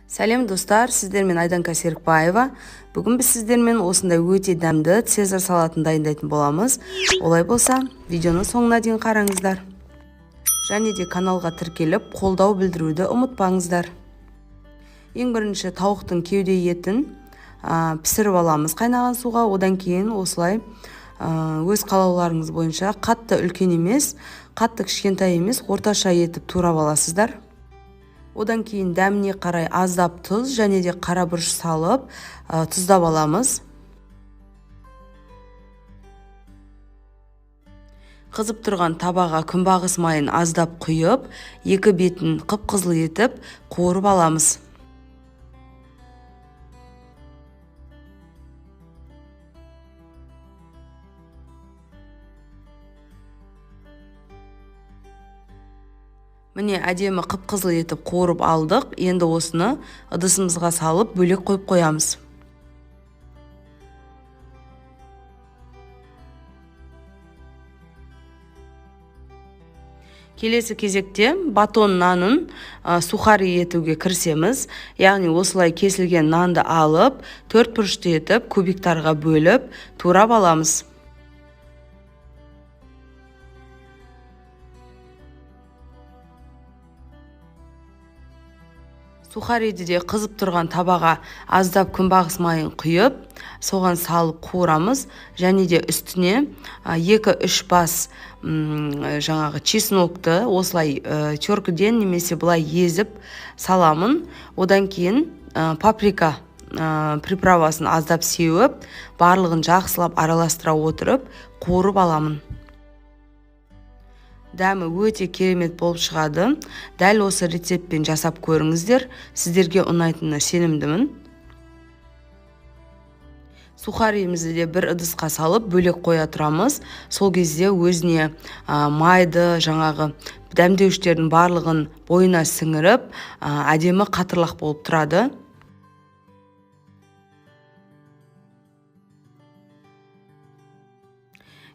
Сәлем достар, сіздермен Айданка Серікбаева. Бүгін біз сіздермен осындай өте дәмді цезарь салатын дайындайтын боламыз. Олай болса, видеоны соңына дейін қараңыздар. Және де каналға тіркеліп, қолдау білдіруді ұмытпаңыздар. Ең бірінші тауықтың кеуде етін пісіріп аламыз қайнаған суға. Одан кейін осылай өз қалауларыңыз бойынша қатты үлкен емес, қатты кішкентай емес, орташа етіп турап аласыздар. Одан кейін дәміне қарай аздап тұз және де қара бұрыш салып, тұздап аламыз. Қызып тұрған табаға күнбағыс майын аздап құйып, екі бетін қып-қызыл етіп қуырып аламыз. Міне әдемі қып-қызыл етіп қуырып алдық. Енді осыны ыдысымызға салып бөлек қойып қоямыз. Келесі кезекте батон нанын сухари етуге кірісеміз. Яғни осылай кесілген нанды алып, төрт бұрышты етіп кубиктарға бөліп турап аламыз. Сухариді де қызып тұрған табаға аздап күнбағыс майын құйып, соған салып қуырамыз. Және де үстіне 2-3 бас жаңағы чеснокты осылай теркіден немесе былай езіп саламын. Одан кейін паприка приправасын аздап сеуіп, барлығын жақсылап араластыра отырып, қуырып аламын. Дәмі өте керемет болып шығады. Дәл осы рецептпен жасап көріңіздер. Сіздерге ұнайтынына сенімдімін. Сухариімізді де бір ыдысқа салып бөлек қоя тұрамыз. Сол кезде өзіне майды, жаңағы дәмдеуіштердің барлығын бойына сіңіріп, әдемі қатырлақ болып тұрады.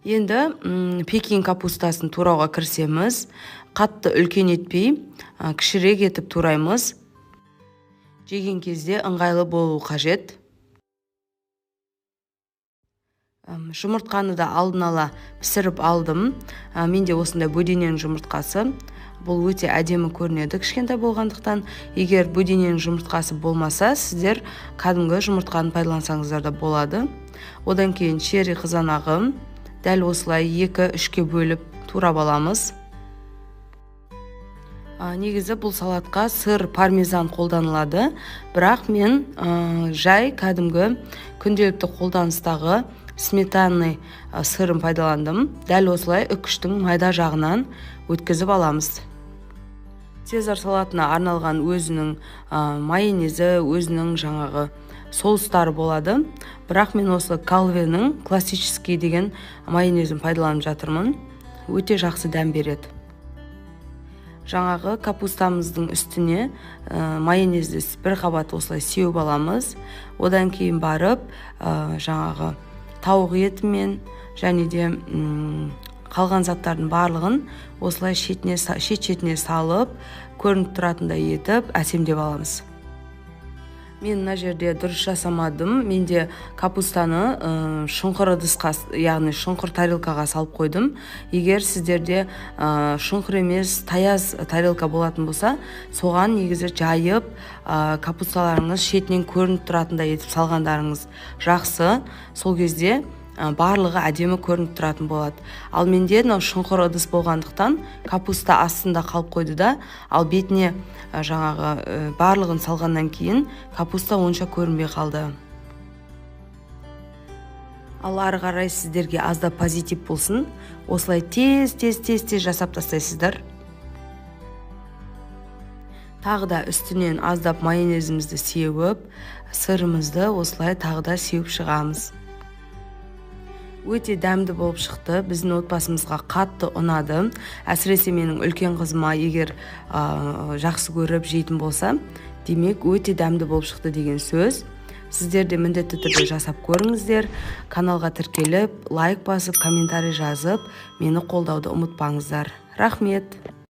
Енді пекин капустасын турауға кірісеміз. Қатты үлкен етпей, кішірек етіп тураймыз. Жеген кезде ыңғайлы болу қажет. Жұмыртқаны да алдын ала пісіріп алдым. Менде осындай бөдененің жұмыртқасы. Бұл өте әдемі көрінеді кішкентай болғандықтан. Егер бөдененің жұмыртқасы болмаса, сіздер кәдімгі жұмыртқаны пайдалансаңыздар да болады. Одан кейін черри қызанағы дәл осылай 2-3-ке бөліп турап аламыз. Негізі бұл салатқа сыр пармезан қолданылады, бірақ мен жай кәдімгі күнделікті қолданыстағы сметанный сырын пайдаландым. Дәл осылай үкіштің майда жағынан өткізіп аламыз. Цезарь салатына арналған өзінің майонезі, өзінің жаңағы соустары болады. Бірақ мен осы Calvéның классический деген майонезін пайдаланып жатырмын. Өте жақсы дәм береді. Жаңағы капустамыздың үстіне майонезді бір қабат осылай сеуіп аламыз. Одан кейін барып жаңағы тауық етімен және де қалған заттардың барлығын осылай шет-шетіне салып, көрініп тұратындай етіп әсемдеп аламыз. Мен мына жерде дұрыс жасамадым. Менде капустаны шұңқыр ыдысқа, яғни шұңқыр тарелкаға салып қойдым. Егер сіздерде шұңқыр емес, таяз тарелка болатын болса, соған негізі жайып, капусталарыңыз шетінен көрініп тұратындай етіп салғандарыңыз жақсы. Сол кезде барлығы әдемі көрініп тұратын болады. Ал менде шұңқыр ыдыс болғандықтан капуста астында қалып қойды да, ал бетіне жаңағы барлығын салғаннан кейін капуста онша көрінбей қалды. Ал ары қарай сіздерге аздап позитив болсын, осылай тез жасап тастайсыздар. Тағы да үстінен аздап майонезімізді сеуіп, сырымызды осылай тағы да сеуіп шығамыз. Өте дәмді болып шықты. Біздің отбасымызға қатты ұнады. Әсіресе менің үлкен қызыма егер жақсы көріп жейтін болса, демек өте дәмді болып шықты деген сөз. Сіздер де міндетті түрде жасап көріңіздер. Каналға тіркеліп, лайк басып, комментарий жазып, мені қолдауды ұмытпаңыздар. Рахмет.